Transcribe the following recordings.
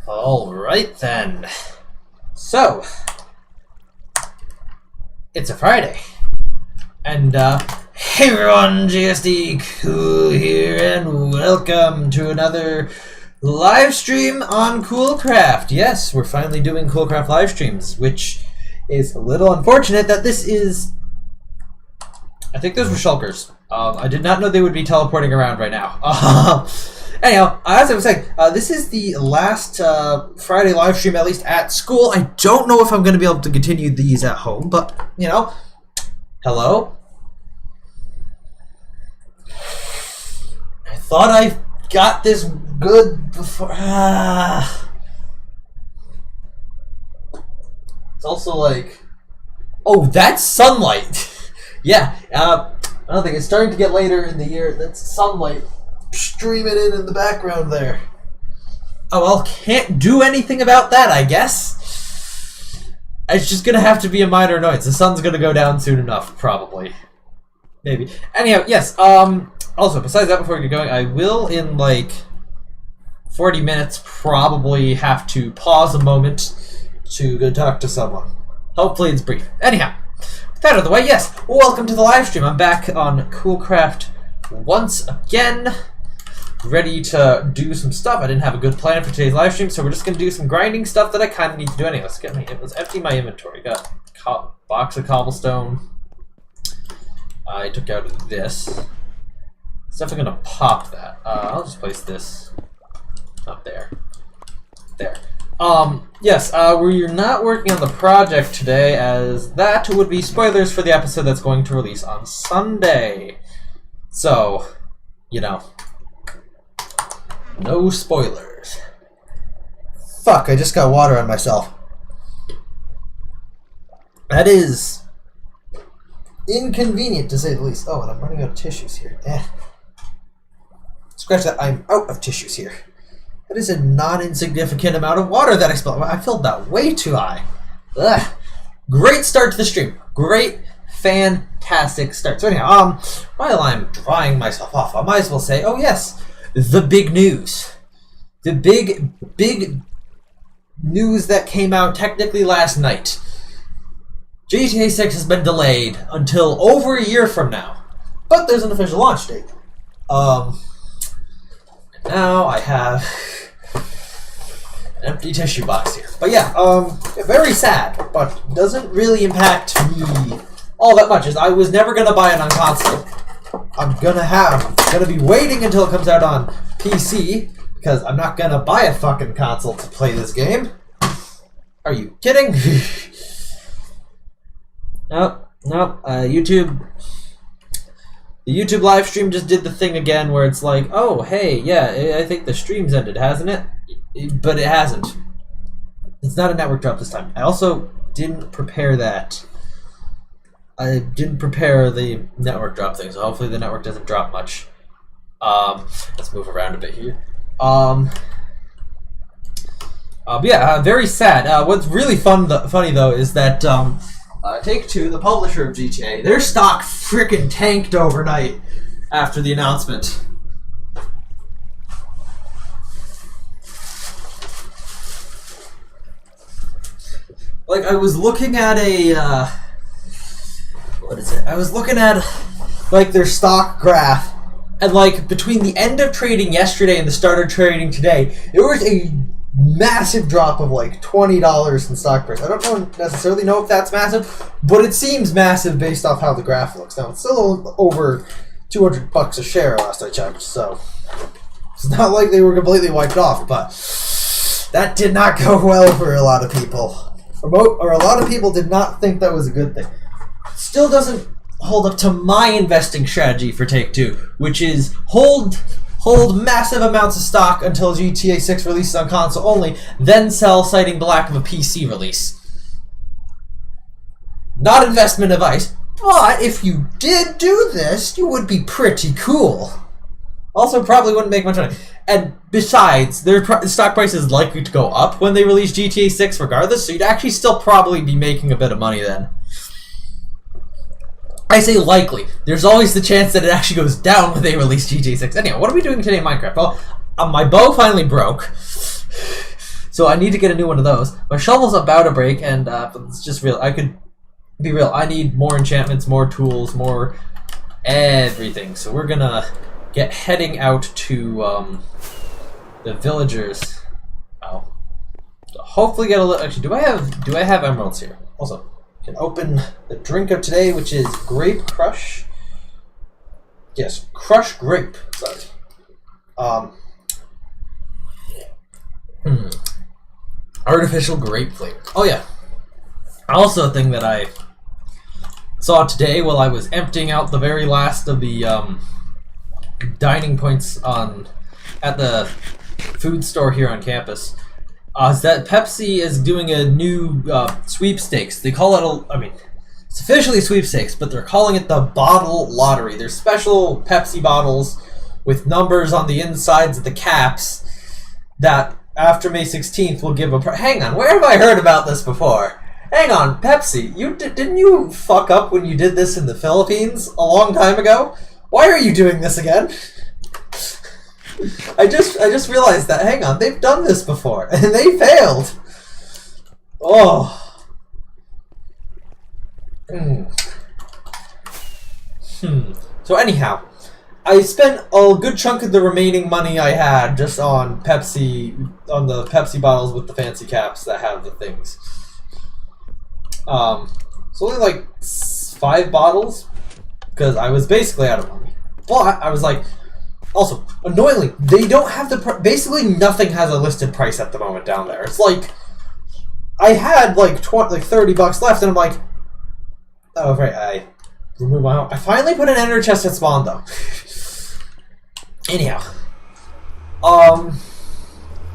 Alright then. So, it's a Friday. And, hey everyone, GSD Cool here, and welcome to another live stream on Coolcraft. Yes, we're finally doing Coolcraft live streams, which is a little unfortunate that this is... I think those were shulkers. I did not know they would be teleporting around right now. Anyhow, as I was saying, this is the last Friday live stream, at least at school. I don't know if I'm going to be able to continue these at home, but, you know, hello? I thought I got this good before. It's also like, oh, that's sunlight. Yeah, I don't think it's starting to get later in the year. That's sunlight streaming in the background there. Oh well, can't do anything about that, I guess. It's just gonna have to be a minor annoyance. The sun's gonna go down soon enough, probably. Maybe. Anyhow, yes, also, besides that, before we get going, I will, in like 40 minutes, probably have to pause a moment to go talk to someone. Hopefully it's brief. Anyhow, with that out of the way, yes, welcome to the live stream. I'm back on Coolcraft once again, ready to do some stuff. I didn't have a good plan for today's live stream, so we're just going to do some grinding stuff that I kind of need to do anyway. Let's empty my inventory. Got a box of cobblestone. I took out this. It's definitely going to pop that. I'll just place this up there. There. Yes, we're not working on the project today, as that would be spoilers for the episode that's going to release on Sunday. So, you know, no spoilers. Fuck, I just got water on myself. That is inconvenient, to say the least. Oh, and I'm running out of tissues here. Scratch that, I'm out of tissues here. That is a non-insignificant amount of water that I spilled. I filled that way too high. Ugh. Great start to the stream. Great, fantastic start. So anyhow, while I'm drying myself off, I might as well say, oh yes, the big news. The big news that came out technically last night. GTA 6 has been delayed until over a year from now. But there's an official launch date. Now I have an empty tissue box here. But yeah, very sad, but doesn't really impact me all that much, as I was never gonna buy it on console. I'm gonna be waiting until it comes out on PC, because I'm not gonna buy a fucking console to play this game. Are you kidding? Nope. YouTube. The YouTube live stream just did the thing again where it's like, oh, hey, yeah, I think the stream's ended, hasn't it? But it hasn't. It's not a network drop this time. I also didn't prepare that. I didn't prepare the network drop thing, so hopefully the network doesn't drop much. Let's move around a bit here. But yeah, very sad. What's really funny though is that Take-Two, the publisher of GTA, their stock frickin' tanked overnight after the announcement. Like, I was looking at a, what is it? I was looking at, like, their stock graph, and, like, between the end of trading yesterday and the start of trading today, there was a massive drop of like $20 in stock price. I don't necessarily know if that's massive, but it seems massive based off how the graph looks. Now it's still over $200 a share last I checked, so it's not like they were completely wiped off, but that did not go well for a lot of people. Or a lot of people did not think that was a good thing. Still doesn't hold up to my investing strategy for Take-Two, which is hold massive amounts of stock until GTA 6 releases on console only, then sell, citing the lack of a PC release. Not investment advice, but if you did do this, you would be pretty cool. Also, probably wouldn't make much money. And besides, their stock price is likely to go up when they release GTA 6 regardless, so you'd actually still probably be making a bit of money then. I say likely. There's always the chance that it actually goes down when they release GTA 6. Anyhow, what are we doing today in Minecraft? Well, my bow finally broke. So I need to get a new one of those. My shovel's about to break, and it's just real. I could be real. I need more enchantments, more tools, more everything. So we're gonna get heading out to the villagers. Oh, hopefully get a little. Actually, do I have emeralds here? Also, can open the drink of today, which is grape crush. Yes, crush grape. Sorry. Artificial grape flavor. Oh yeah. Also a thing that I saw today while I was emptying out the very last of the dining points at the food store here on campus is that Pepsi is doing a new sweepstakes. They call it it's officially sweepstakes, but they're calling it the bottle lottery. There's special Pepsi bottles with numbers on the insides of the caps that after May 16th will give a hang on, where have I heard about this before? Hang on, Pepsi, didn't you fuck up when you did this in the Philippines a long time ago? Why are you doing this again? I just realized that, hang on, they've done this before, and they failed. Oh. So anyhow, I spent a good chunk of the remaining money I had just on Pepsi, on the Pepsi bottles with the fancy caps that have the things. It's only like 5 bottles, because I was basically out of money. But I was like, also, annoyingly, they don't have the basically nothing has a listed price at the moment down there. It's like, I had like $30 left, and I'm like, oh right, I removed my home. I finally put an ender chest at spawn though. Anyhow,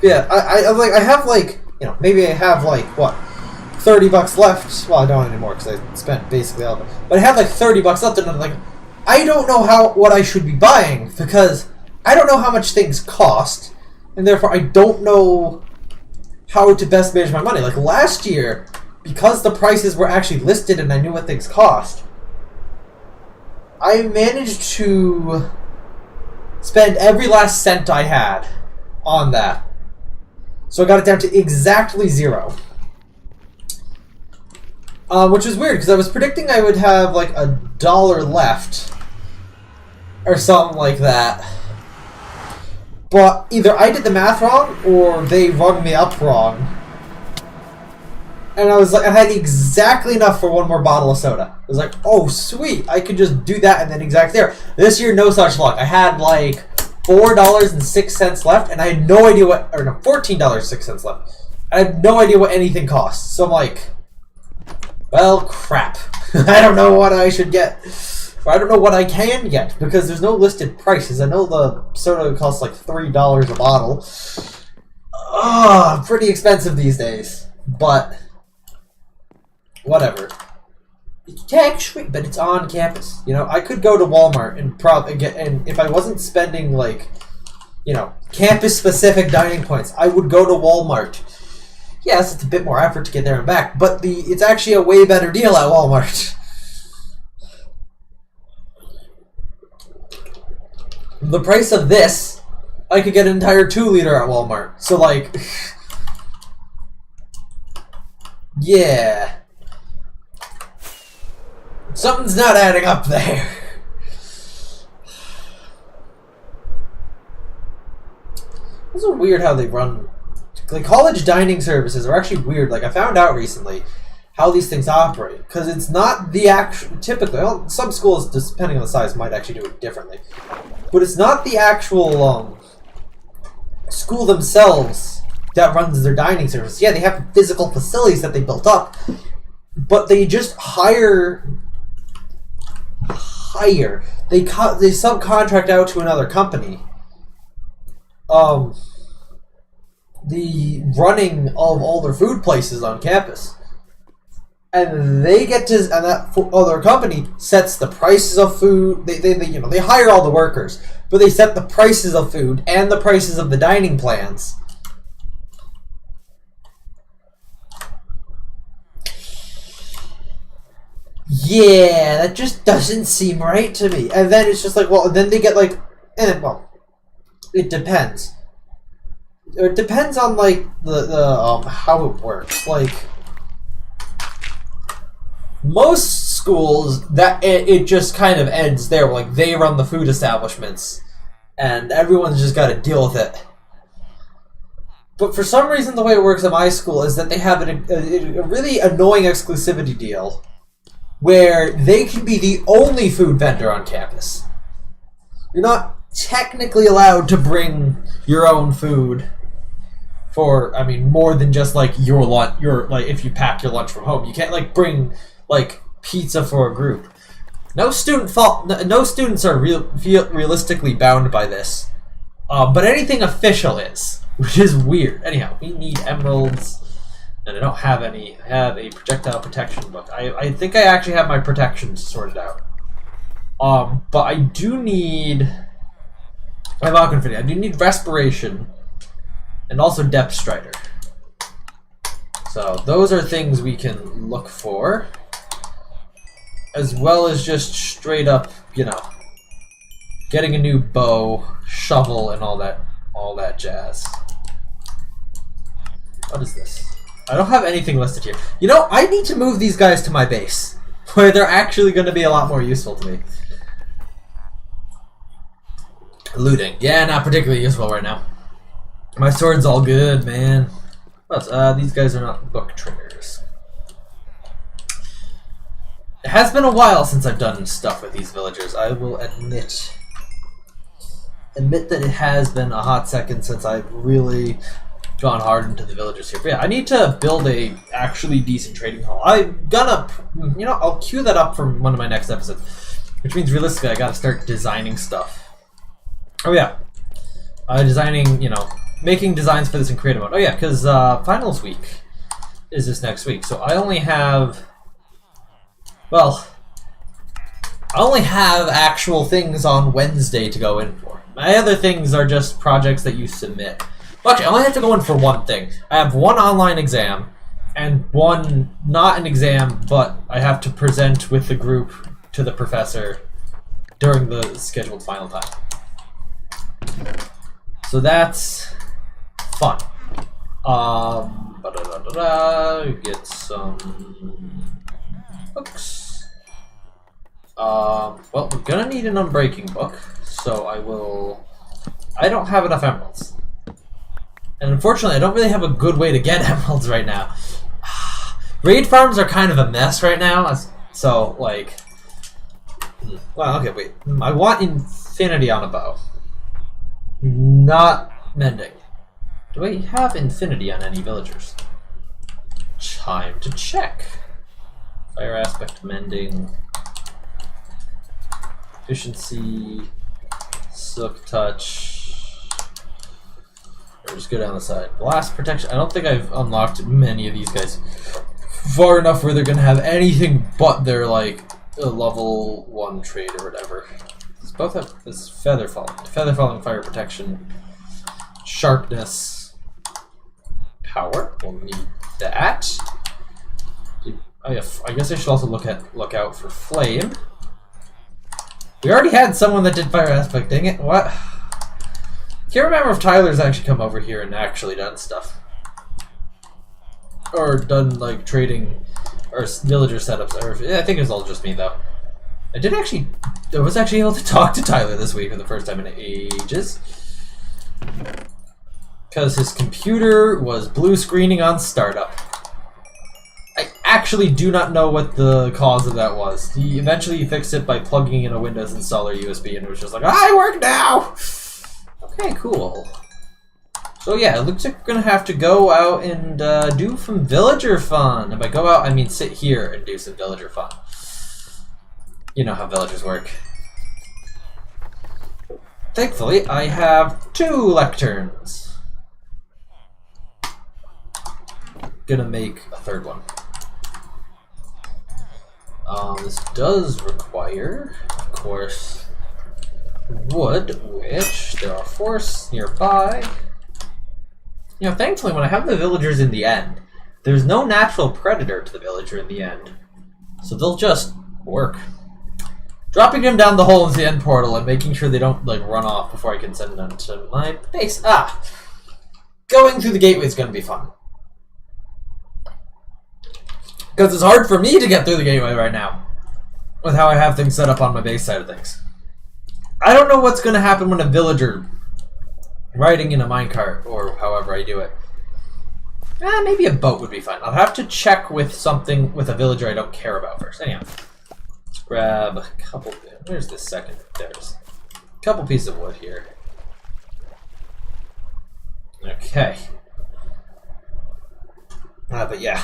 yeah, I have like, maybe I have like what, $30 left. Well, I don't anymore because I spent basically all of it. But I have like $30 left, and I'm like, I don't know what I should be buying because I don't know how much things cost, and therefore I don't know how to best manage my money. Like last year, because the prices were actually listed and I knew what things cost, I managed to spend every last cent I had on that. So I got it down to exactly 0. Which was weird, because I was predicting I would have like $1 left. Or something like that. But either I did the math wrong, or they rung me up wrong. And I was like, I had exactly enough for one more bottle of soda. I was like, oh sweet, I could just do that and then exactly there. This year, no such luck. I had like $4.06 left, and I had no idea what, or no, $14.06 left. I had no idea what anything costs. So I'm like, well, crap. I don't know what I should get. Or I don't know what I can get, because there's no listed prices. I know the soda costs like $3 a bottle. Pretty expensive these days. But whatever. But it's on campus. I could go to Walmart and probably get, and if I wasn't spending like, campus-specific dining points, I would go to Walmart. Yes, it's a bit more effort to get there and back, but it's actually a way better deal at Walmart. The price of this, I could get an entire 2-liter at Walmart. So like, yeah. Something's not adding up there. It's so weird how they run. Like, college dining services are actually weird. Like, I found out recently how these things operate. Because it's not the actual... Typically, well, some schools, depending on the size, might actually do it differently. But it's not the actual school themselves that runs their dining service. Yeah, they have physical facilities that they built up. But they just hire... They subcontract out to another company. The running of all their food places on campus, and they get to, and that other company sets the prices of food. They hire all the workers, but they set the prices of food and the prices of the dining plans. Yeah, that just doesn't seem right to me. And then it's just like, well, then they get like, well, it depends. It depends on like the how it works. Like most schools, that it just kind of ends there. Like they run the food establishments, and everyone's just got to deal with it. But for some reason, the way it works at my school is that they have a really annoying exclusivity deal where they can be the only food vendor on campus. You're not technically allowed to bring your own food for, I mean, more than just like your lunch. Like if you pack your lunch from home, you can't like bring like pizza for a group. No students are realistically bound by this, but anything official is, which is weird. Anyhow, we need emeralds, and I don't have any. I have a projectile protection book. I think I actually have my protections sorted out. But I do need. I have Alchemy Infinity. I do need respiration, and also Depth Strider. So those are things we can look for, as well as just straight up, you know, getting a new bow, shovel, and all that jazz. What is this? I don't have anything listed here. You know, I need to move these guys to my base, where they're actually going to be a lot more useful to me. Looting. Yeah, not particularly useful right now. My sword's all good, man. What else? These guys are not book triggers. It has been a while since I've done stuff with these villagers. I will admit that it has been a hot second since I've really gone hard into the villagers here. But yeah, I need to build a actually decent trading hall. I'm gonna, you know, I'll queue that up for one of my next episodes, which means realistically I gotta start designing stuff. Oh yeah, designing, you know, making designs for this in creative mode. Oh yeah, because finals week is this next week, so I only have, well, I only have actual things on Wednesday to go in for. My other things are just projects that you submit. Well, actually, I only have to go in for one thing. I have one online exam, and one, not an exam, but I have to present with the group to the professor during the scheduled final time. So that's fun. Get some books. Well, we're gonna need an unbreaking book, so I don't have enough emeralds. And unfortunately, I don't really have a good way to get emeralds right now. Raid farms are kind of a mess right now, so, like... Well, okay, wait. I want infinity on a bow. Not mending. Do I have infinity on any villagers? Time to check. Fire aspect, mending, efficiency, silk touch. Or just go down the side. Blast protection. I don't think I've unlocked many of these guys far enough where they're gonna have anything but their like a level 1 trait or whatever. Both have this feather falling, fire protection, sharpness, power. We'll need that. Oh yeah, I guess I should also look out for flame. We already had someone that did fire aspect. Dang it! What? Can't remember if Tyler's actually come over here and actually done stuff, or done like trading or villager setups. Or I think it was all just me though. I was actually able to talk to Tyler this week for the first time in ages. Because his computer was blue screening on startup. I actually do not know what the cause of that was. He eventually fixed it by plugging in a Windows installer USB and it was just like, I work now! Okay, cool. So yeah, it looks like we're going to have to go out and do some villager fun. And by go out, I mean sit here and do some villager fun. You know how villagers work. Thankfully, I have 2 lecterns. Gonna make a 3rd one. This does require, of course, wood, which there are forests nearby. You know, thankfully, when I have the villagers in the end, there's no natural predator to the villager in the end. So they'll just work. Dropping them down the hole into the end portal and making sure they don't like run off before I can send them to my base. Ah! going through the gateway is going to be fun. Because it's hard for me to get through the gateway right now with how I have things set up on my base side of things. I don't know what's going to happen when a villager riding in a minecart, or however I do it. Maybe a boat would be fun. I'll have to check with something with a villager I don't care about first. Anyhow, let's grab a couple. Where's the second? There's a couple pieces of wood here. Okay. But yeah.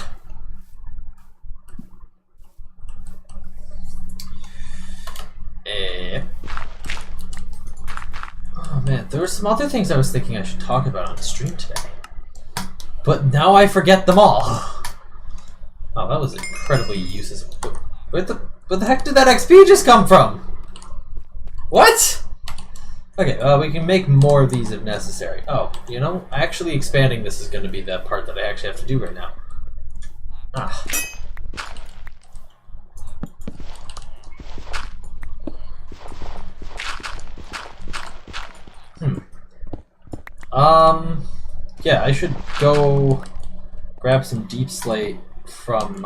Oh man, there were some other things I was thinking I should talk about on the stream today. But now I forget them all. Oh, that was incredibly useless. Where the heck did that XP just come from? What? Okay, we can make more of these if necessary. Oh, you know, actually expanding this is going to be the part that I actually have to do right now. Ah. Yeah, I should go grab some deep slate from,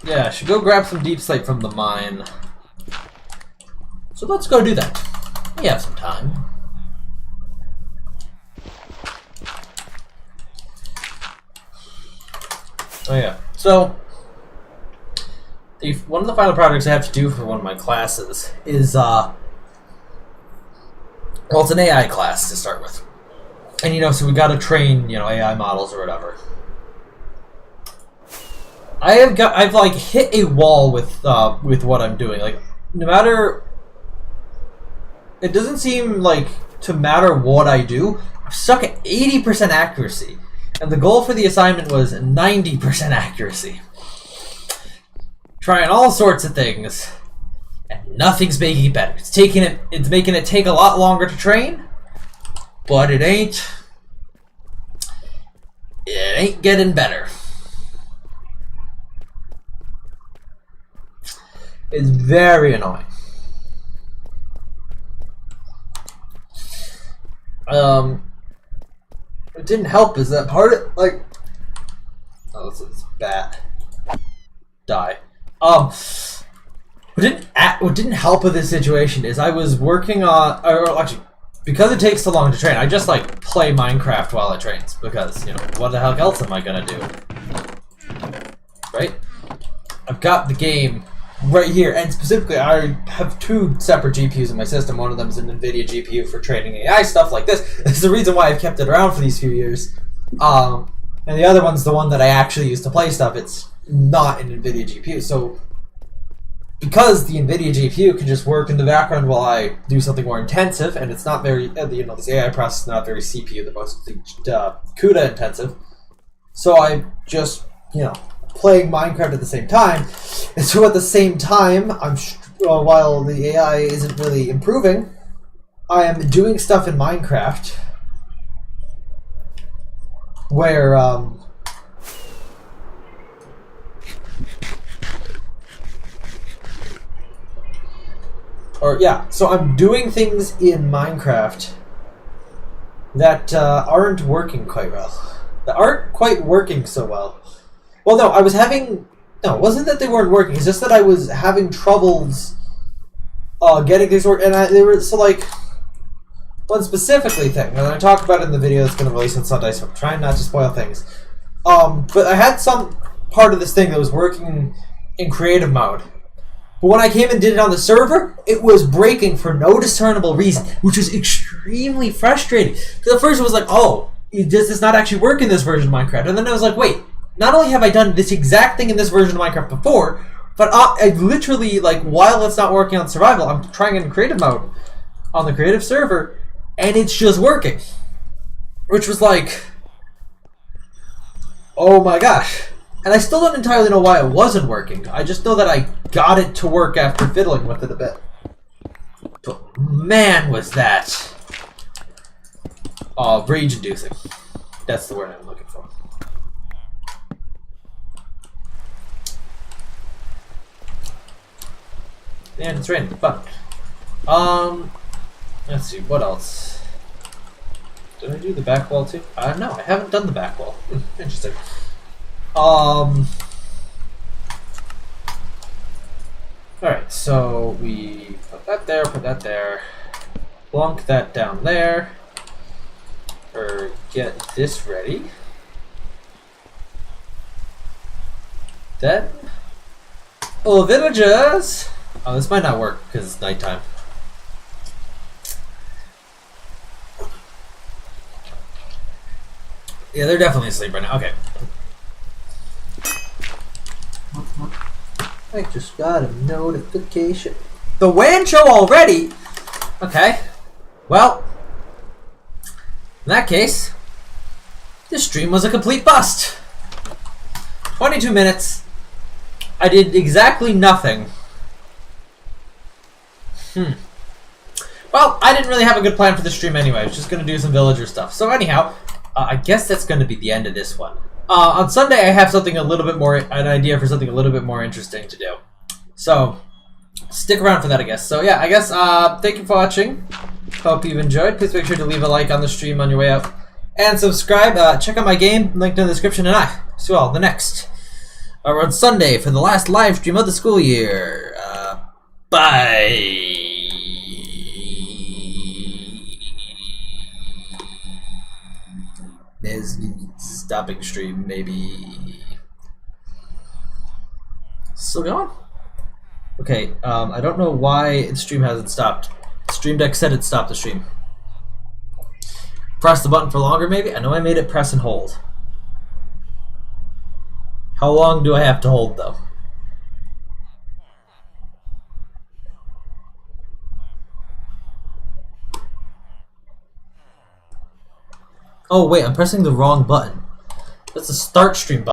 yeah, I should go grab some deep slate from the mine. So let's go do that. We have some time. Oh yeah, so one of the final projects I have to do for one of my classes is, well, it's an AI class to start with. And, you know, so we gotta train, you know, AI models or whatever. I've like hit a wall with what I'm doing. Like, no matter, it doesn't seem like to matter what I do, I'm stuck at 80% accuracy. And the goal for the assignment was 90% accuracy. Trying all sorts of things. And nothing's making it better. It's making it take a lot longer to train, but it ain't getting better. It's very annoying. It didn't help is that part of, like, oh, this is bat. Die. What didn't help with this situation is I was working on, or actually, because it takes so long to train, I just like play Minecraft while it trains, because, you know, what the heck else am I gonna do? Right? I've got the game right here, and specifically I have two separate GPUs in my system. One of them is an NVIDIA GPU for training AI stuff like this. This is the reason why I've kept it around for these few years. And the other one's the one that I actually use to play stuff. It's not an NVIDIA GPU, so because the NVIDIA GPU can just work in the background while I do something more intensive, and it's not very, you know, this AI process is not very CPU, the most CUDA intensive. So I just, you know, playing Minecraft at the same time. And so at the same time, while the AI isn't really improving, I am doing stuff in Minecraft where, so I'm doing things in Minecraft that aren't working quite well. That aren't quite working so well. Well, no, it wasn't that they weren't working. It's just that I was having troubles getting things work, and they were, so like, one specifically thing, and I talk about it in the video that's going to release on Sunday, so I'm trying not to spoil things. But I had some part of this thing that was working in creative mode. But when I came and did it on the server, it was breaking for no discernible reason, which was extremely frustrating. Because at first it was like, oh, does this not actually work in this version of Minecraft? And then I was like, wait, not only have I done this exact thing in this version of Minecraft before, but I literally, like, while it's not working on survival, I'm trying it in creative mode on the creative server, and it's just working. Which was like, oh my gosh. And I still don't entirely know why it wasn't working. I just know that I got it to work after fiddling with it a bit. But man, was that rage-inducing. That's the word I'm looking for. And it's raining. Fun. Let's see, what else? Did I do the back wall too? No, I haven't done the back wall. Interesting. Alright, so we put that there, plunk that down there, or get this ready. Then, oh, villagers! Oh, this might not work because it's nighttime. Yeah, they're definitely asleep right now. Okay. I just got a notification. The WAN show already? Okay. Well, in that case, this stream was a complete bust. 22 minutes. I did exactly nothing. Well, I didn't really have a good plan for the stream anyway. I was just going to do some villager stuff. So anyhow, I guess that's going to be the end of this one. On Sunday, I have something a little bit more, an idea for something a little bit more interesting to do. So, stick around for that, I guess. So yeah, I guess, thank you for watching. Hope you've enjoyed. Please make sure to leave a like on the stream on your way out. And subscribe. Check out my game, linked in the description, and see you all the next. On Sunday for the last live stream of the school year. Bye. There's stopping stream, maybe. Still going? Okay, I don't know why the stream hasn't stopped. Stream Deck said it stopped the stream. Press the button for longer, maybe? I know I made it press and hold. How long do I have to hold, though? Oh, wait, I'm pressing the wrong button. That's the start stream button.